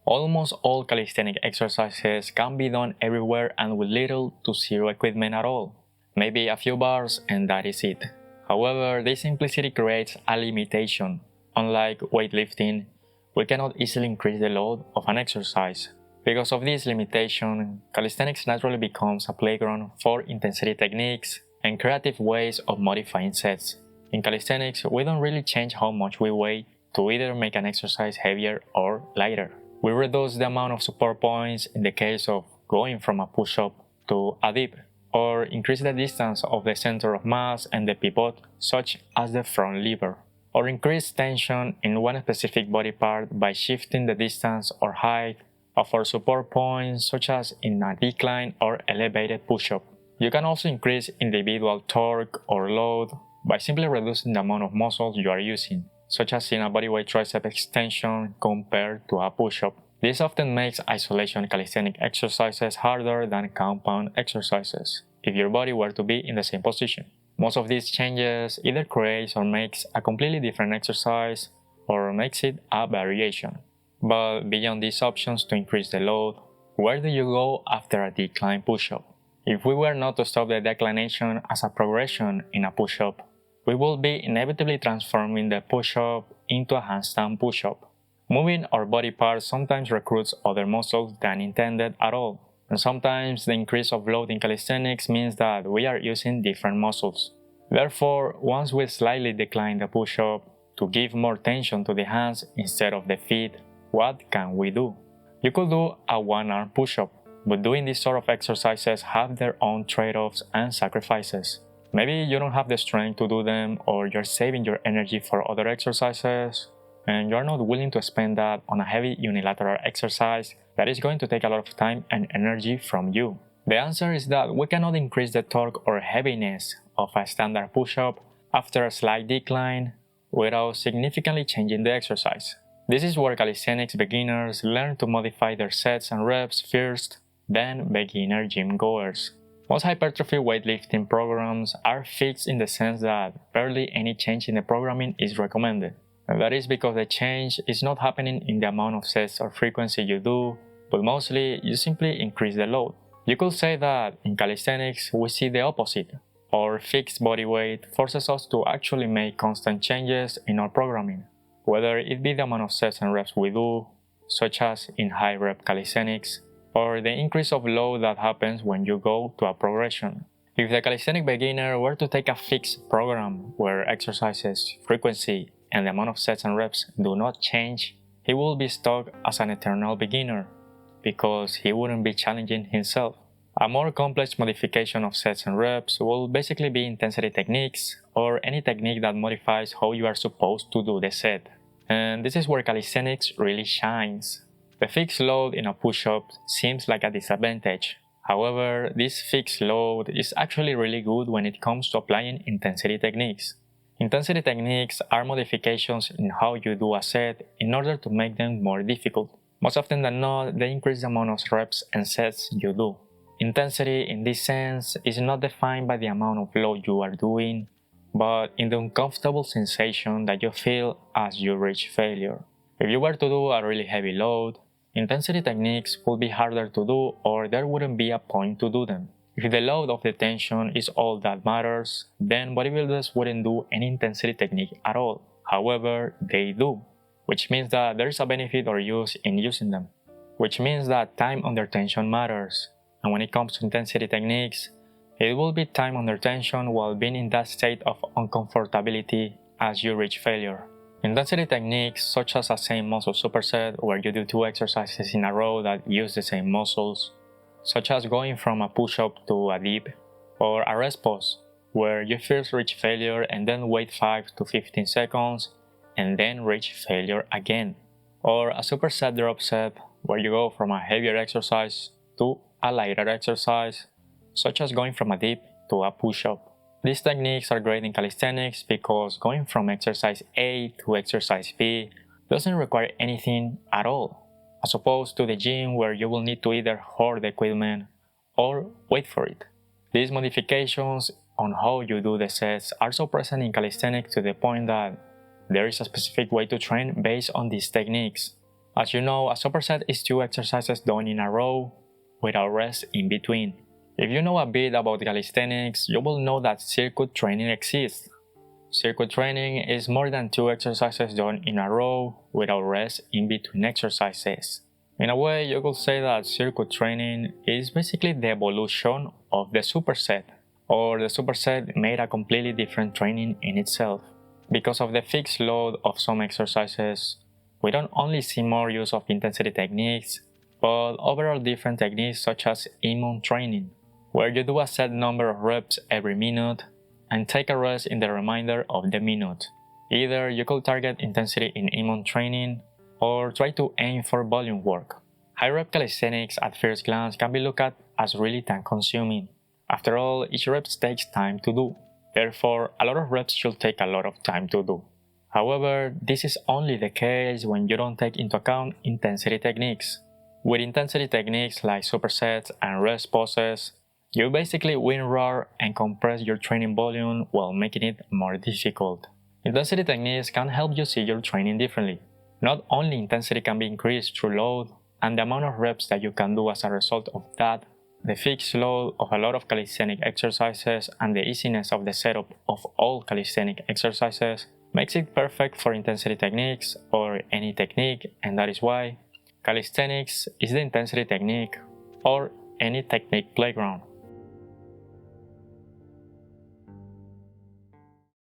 Almost all calisthenic exercises can be done everywhere and with little to zero equipment at all. Maybe a few bars and that is it. However, this simplicity creates a limitation. Unlike weightlifting, we cannot easily increase the load of an exercise. Because of this limitation, calisthenics naturally becomes a playground for intensity techniques and creative ways of modifying sets. In calisthenics, we don't really change how much we weigh to either make an exercise heavier or lighter. We reduce the amount of support points in the case of going from a push-up to a dip, or increase the distance of the center of mass and the pivot, such as the front lever, or increase tension in one specific body part by shifting the distance or height of our support points, such as in a decline or elevated push-up. You can also increase individual torque or load by simply reducing the amount of muscles you are using, such as in a bodyweight tricep extension compared to a push-up. This often makes isolation calisthenic exercises harder than compound exercises, if your body were to be in the same position. Most of these changes either creates or makes a completely different exercise, or makes it a variation. But beyond these options to increase the load, where do you go after a decline push-up? If we were not to stop the declination as a progression in a push-up, we will be inevitably transforming the push-up into a handstand push-up. Moving our body parts sometimes recruits other muscles than intended at all, and sometimes the increase of load in calisthenics means that we are using different muscles. Therefore, once we slightly decline the push-up to give more tension to the hands instead of the feet, what can we do? You could do a one-arm push-up, but doing these sort of exercises have their own trade-offs and sacrifices. Maybe you don't have the strength to do them, or you're saving your energy for other exercises, and you're not willing to spend that on a heavy unilateral exercise that is going to take a lot of time and energy from you. The answer is that we cannot increase the torque or heaviness of a standard push-up after a slight decline without significantly changing the exercise. This is where calisthenics beginners learn to modify their sets and reps first, then beginner gym goers. Most hypertrophy weightlifting programs are fixed in the sense that barely any change in the programming is recommended. And that is because the change is not happening in the amount of sets or frequency you do, but mostly you simply increase the load. You could say that in calisthenics we see the opposite. Our fixed body weight forces us to actually make constant changes in our programming, whether it be the amount of sets and reps we do, such as in high rep calisthenics, or the increase of load that happens when you go to a progression. If the calisthenic beginner were to take a fixed program where exercises, frequency, and the amount of sets and reps do not change, he will be stuck as an eternal beginner, because he wouldn't be challenging himself. A more complex modification of sets and reps will basically be intensity techniques, or any technique that modifies how you are supposed to do the set. And this is where calisthenics really shines. The fixed load in a push-up seems like a disadvantage. However, this fixed load is actually really good when it comes to applying intensity techniques. Intensity techniques are modifications in how you do a set in order to make them more difficult. Most often than not, they increase the amount of reps and sets you do. Intensity in this sense is not defined by the amount of load you are doing, but in the uncomfortable sensation that you feel as you reach failure. If you were to do a really heavy load, intensity techniques would be harder to do, or there wouldn't be a point to do them. If the load of the tension is all that matters, then bodybuilders wouldn't do any intensity technique at all. However, they do, which means that there is a benefit or use in using them, which means that time under tension matters. And when it comes to intensity techniques, it will be time under tension while being in that state of uncomfortability as you reach failure. Intensity techniques such as a same muscle superset, where you do 2 exercises in a row that use the same muscles, such as going from a push-up to a dip, or a rest pause, where you first reach failure and then wait 5 to 15 seconds and then reach failure again, or a superset drop set, where you go from a heavier exercise to a lighter exercise, such as going from a dip to a push-up. These techniques are great in calisthenics because going from exercise A to exercise B doesn't require anything at all, as opposed to the gym where you will need to either hoard the equipment or wait for it. These modifications on how you do the sets are so present in calisthenics to the point that there is a specific way to train based on these techniques. As you know, a superset is 2 exercises done in a row without rest in between. If you know a bit about calisthenics, you will know that circuit training exists. Circuit training is more than 2 exercises done in a row without rest in between exercises. In a way, you could say that circuit training is basically the evolution of the superset, or the superset made a completely different training in itself. Because of the fixed load of some exercises, we don't only see more use of intensity techniques, but overall different techniques such as immune training, where you do a set number of reps every minute and take a rest in the remainder of the minute. Either you could target intensity in immune training or try to aim for volume work. High rep calisthenics at first glance can be looked at as really time consuming. After all, each rep takes time to do. Therefore, a lot of reps should take a lot of time to do. However, this is only the case when you don't take into account intensity techniques. With intensity techniques like supersets and rest poses, you basically win raw and compress your training volume while making it more difficult. Intensity techniques can help you see your training differently. Not only intensity can be increased through load and the amount of reps that you can do as a result of that, the fixed load of a lot of calisthenic exercises and the easiness of the setup of all calisthenic exercises makes it perfect for intensity techniques or any technique, and that is why calisthenics is the intensity technique or any technique playground.